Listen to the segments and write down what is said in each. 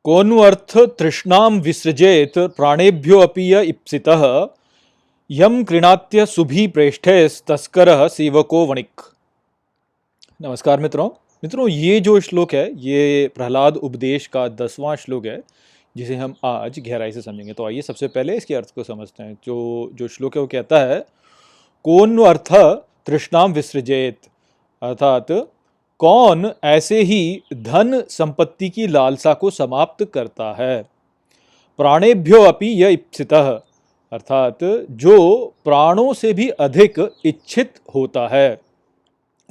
कोनु अर्थ तृष्णां विसृजेत प्राणेभ्यो अपि य इप्सितः यम कृणात्य सुभी प्रेष्ठैस्तस्करः सेवको वणिक। नमस्कार मित्रों। ये जो श्लोक है ये प्रहलाद उपदेश का 10वां श्लोक है जिसे हम आज गहराई से समझेंगे। तो आइए सबसे पहले इसके अर्थ को समझते हैं। जो जो श्लोक है वो कहता है कोनु अर्थ तृष्णाम विसृजेत, अर्थात कौन ऐसे ही धन संपत्ति की लालसा को समाप्त करता है। प्राणेभ्यो अपि य इप्सितः, अर्थात जो प्राणों से भी अधिक इच्छित होता है।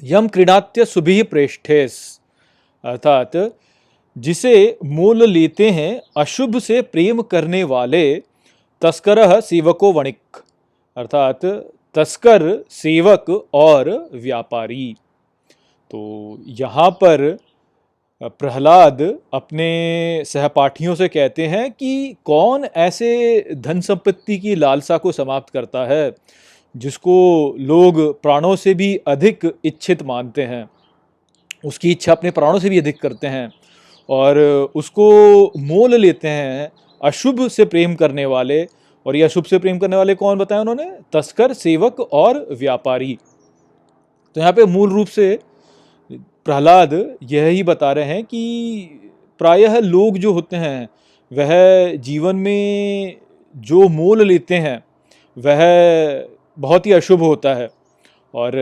यम क्रीडात्य सुभिः प्रेष्ठेस, अर्थात जिसे मोल लेते हैं अशुभ से प्रेम करने वाले। तस्करः सेवको वणिक, अर्थात तस्कर सेवक और व्यापारी। तो यहाँ पर प्रहलाद अपने सहपाठियों से कहते हैं कि कौन ऐसे धन संपत्ति की लालसा को समाप्त करता है जिसको लोग प्राणों से भी अधिक इच्छित मानते हैं, उसकी इच्छा अपने प्राणों से भी अधिक करते हैं और उसको मोल लेते हैं अशुभ से प्रेम करने वाले। और ये अशुभ से प्रेम करने वाले कौन बताया उन्होंने? तस्कर, सेवक और व्यापारी। तो यहाँ पे मूल रूप से प्रहलाद यह ही बता रहे हैं कि प्रायः लोग जो होते हैं वह जीवन में जो मोल लेते हैं वह बहुत ही अशुभ होता है और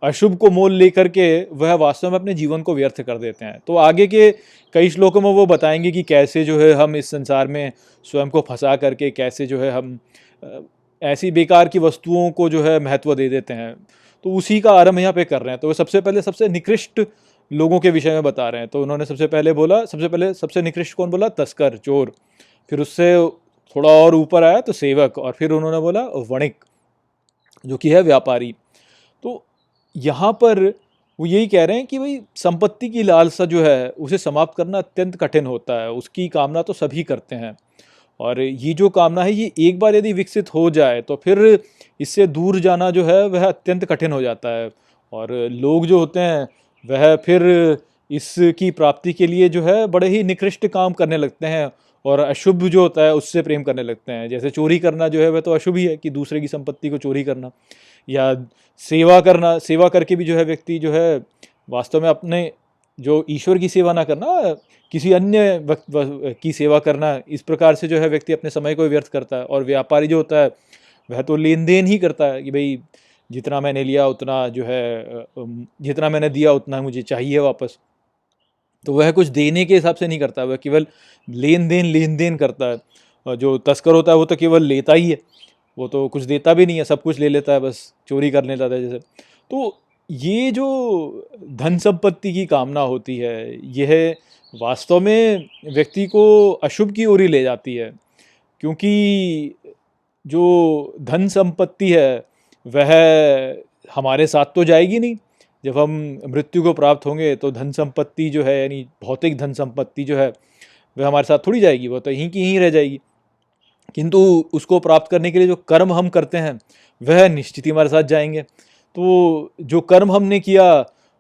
अशुभ को मोल लेकर के वह वास्तव में अपने जीवन को व्यर्थ कर देते हैं। तो आगे के कई श्लोकों में वो बताएंगे कि कैसे जो है हम इस संसार में स्वयं को फंसा करके कैसे जो है हम ऐसी बेकार की वस्तुओं को जो है महत्व दे देते हैं। तो उसी का आरंभ यहाँ पे कर रहे हैं। तो वो सबसे पहले सबसे निकृष्ट लोगों के विषय में बता रहे हैं। तो उन्होंने सबसे निकृष्ट कौन बोला? तस्कर, चोर। फिर उससे थोड़ा और ऊपर आया तो सेवक, और फिर उन्होंने बोला वणिक जो कि है व्यापारी। तो यहाँ पर वो यही कह रहे हैं कि भाई संपत्ति की लालसा जो है उसे समाप्त करना अत्यंत कठिन होता है। उसकी कामना तो सभी करते हैं और ये जो कामना है ये एक बार यदि विकसित हो जाए तो फिर इससे दूर जाना जो है वह अत्यंत कठिन हो जाता है। और लोग जो होते हैं वह फिर इसकी प्राप्ति के लिए जो है बड़े ही निकृष्ट काम करने लगते हैं और अशुभ जो होता है उससे प्रेम करने लगते हैं। जैसे चोरी करना जो है वह तो अशुभ ही है कि दूसरे की संपत्ति को चोरी करना, या सेवा करना, सेवा करके भी जो है व्यक्ति जो है वास्तव में अपने जो ईश्वर की सेवा ना करना, किसी अन्य वक्त की सेवा करना, इस प्रकार से जो है व्यक्ति अपने समय को व्यर्थ करता है। और व्यापारी जो होता है वह तो लेन देन ही करता है कि भाई जितना मैंने लिया उतना जो है जितना मैंने दिया उतना मुझे चाहिए वापस। तो वह कुछ देने के हिसाब से नहीं करता, वह केवल लेन देन करता है। और जो तस्कर होता है वो तो केवल लेता ही है, वो तो कुछ देता भी नहीं है, सब कुछ ले लेता है, बस चोरी कर लेता है जैसे। तो ये जो धन संपत्ति की कामना होती है यह वास्तव में व्यक्ति को अशुभ की ओर ही ले जाती है, क्योंकि जो धन संपत्ति है वह हमारे साथ तो जाएगी नहीं। जब हम मृत्यु को प्राप्त होंगे तो धन संपत्ति जो है यानी भौतिक धन संपत्ति जो है वह हमारे साथ थोड़ी जाएगी, वो तो यहीं की यहीं रह जाएगी। किंतु उसको प्राप्त करने के लिए जो कर्म हम करते हैं वह निश्चित ही हमारे साथ जाएंगे। तो जो कर्म हमने किया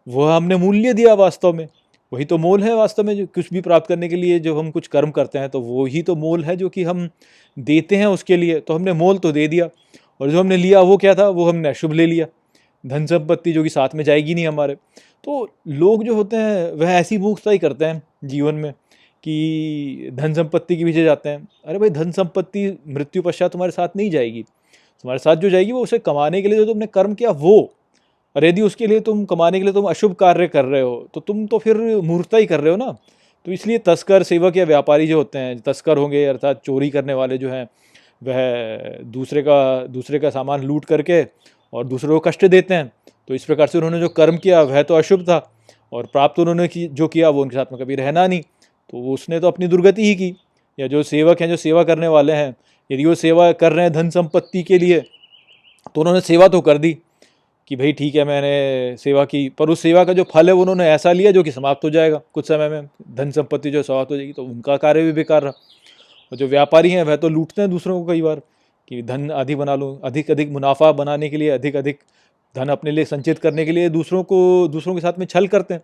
वह हमने मूल्य दिया, वास्तव में वही तो मोल है। वास्तव में जो कुछ भी प्राप्त करने के लिए जो हम कुछ कर्म करते हैं तो वो ही तो मोल है जो कि हम देते हैं उसके लिए। तो हमने मोल तो दे दिया और जो हमने लिया वो क्या था? वो हमने अशुभ ले लिया, धन संपत्ति जो कि साथ में जाएगी नहीं हमारे। तो लोग जो होते हैं वह ऐसी मूर्खता ही करते हैं जीवन में कि धन संपत्ति के पीछे जाते हैं। अरे भाई धन संपत्ति मृत्यु पश्चात तुम्हारे साथ नहीं जाएगी, तुम्हारे साथ जो जाएगी वो उसे कमाने के लिए जो तुमने कर्म किया वो। और यदि उसके लिए तुम कमाने के लिए तुम अशुभ कार्य कर रहे हो तो तुम तो फिर मूर्खता ही कर रहे हो ना। तो इसलिए तस्कर, सेवक या व्यापारी जो होते हैं, तस्कर होंगे अर्थात चोरी करने वाले जो हैं वह दूसरे का सामान लूट करके और दूसरों को कष्ट देते हैं। तो इस प्रकार से उन्होंने जो कर्म किया वह तो अशुभ था और प्राप्त उन्होंने जो किया वो उनके साथ में कभी रहना नहीं, तो उसने तो अपनी दुर्गति ही की। या जो सेवक हैं, जो सेवा करने वाले हैं, यदि वो सेवा कर रहे हैं धन संपत्ति के लिए तो उन्होंने सेवा तो कर दी कि भाई ठीक है मैंने सेवा की, पर उस सेवा का जो फल है वो उन्होंने ऐसा लिया जो कि समाप्त हो जाएगा कुछ समय में, धन संपत्ति जो समाप्त हो जाएगी, तो उनका कार्य भी बेकार रहा। और जो व्यापारी हैं वह तो लूटते हैं दूसरों को कई बार कि धन अधिक बना लूँ, अधिक अधिक मुनाफा बनाने के लिए, अधिक अधिक धन अपने लिए संचित करने के लिए दूसरों के साथ में छल करते हैं।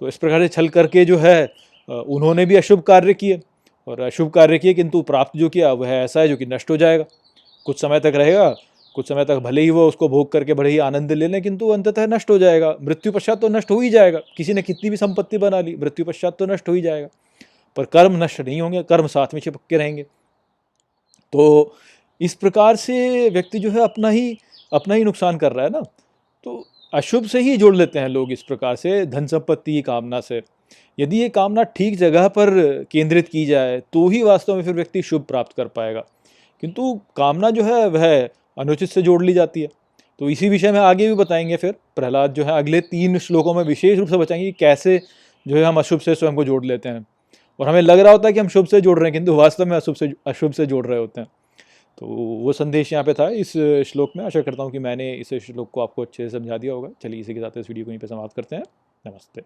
तो इस प्रकार से छल करके जो है उन्होंने भी अशुभ कार्य किए और अशुभ कार्य किए, किंतु प्राप्त जो किया वह ऐसा है जो कि नष्ट हो जाएगा। कुछ समय तक रहेगा, कुछ समय तक भले ही वो उसको भोग करके बड़े ही आनंद ले लें, किंतु अंततः नष्ट हो जाएगा। मृत्यु पश्चात तो नष्ट हो ही जाएगा। किसी ने कितनी भी संपत्ति बना ली, मृत्यु पश्चात तो नष्ट हो ही जाएगा। पर कर्म नष्ट नहीं होंगे, कर्म साथ में चिपक के रहेंगे। तो इस प्रकार से व्यक्ति जो है अपना ही नुकसान कर रहा है ना। तो अशुभ से ही जोड़ लेते हैं लोग इस प्रकार से धन संपत्ति की कामना से। यदि ये कामना ठीक जगह पर केंद्रित की जाए तो ही वास्तव में फिर व्यक्ति शुभ प्राप्त कर पाएगा, किंतु कामना जो है वह अनुचित से जोड़ ली जाती है। तो इसी विषय में आगे भी बताएंगे। फिर प्रहलाद जो है अगले 3 श्लोकों में विशेष रूप से बताएंगे कि कैसे जो है हम अशुभ से स्वयं को जोड़ लेते हैं, और हमें लग रहा होता है कि हम शुभ से जोड़ रहे हैं, किंतु वास्तव में अशुभ से जोड़ रहे होते हैं। तो वो संदेश यहाँ पे था इस श्लोक में। आशा करता हूँ कि मैंने इस श्लोक को आपको अच्छे से समझा दिया होगा। चलिए इसी के साथ इस वीडियो को यहीं पे समाप्त करते हैं। नमस्ते।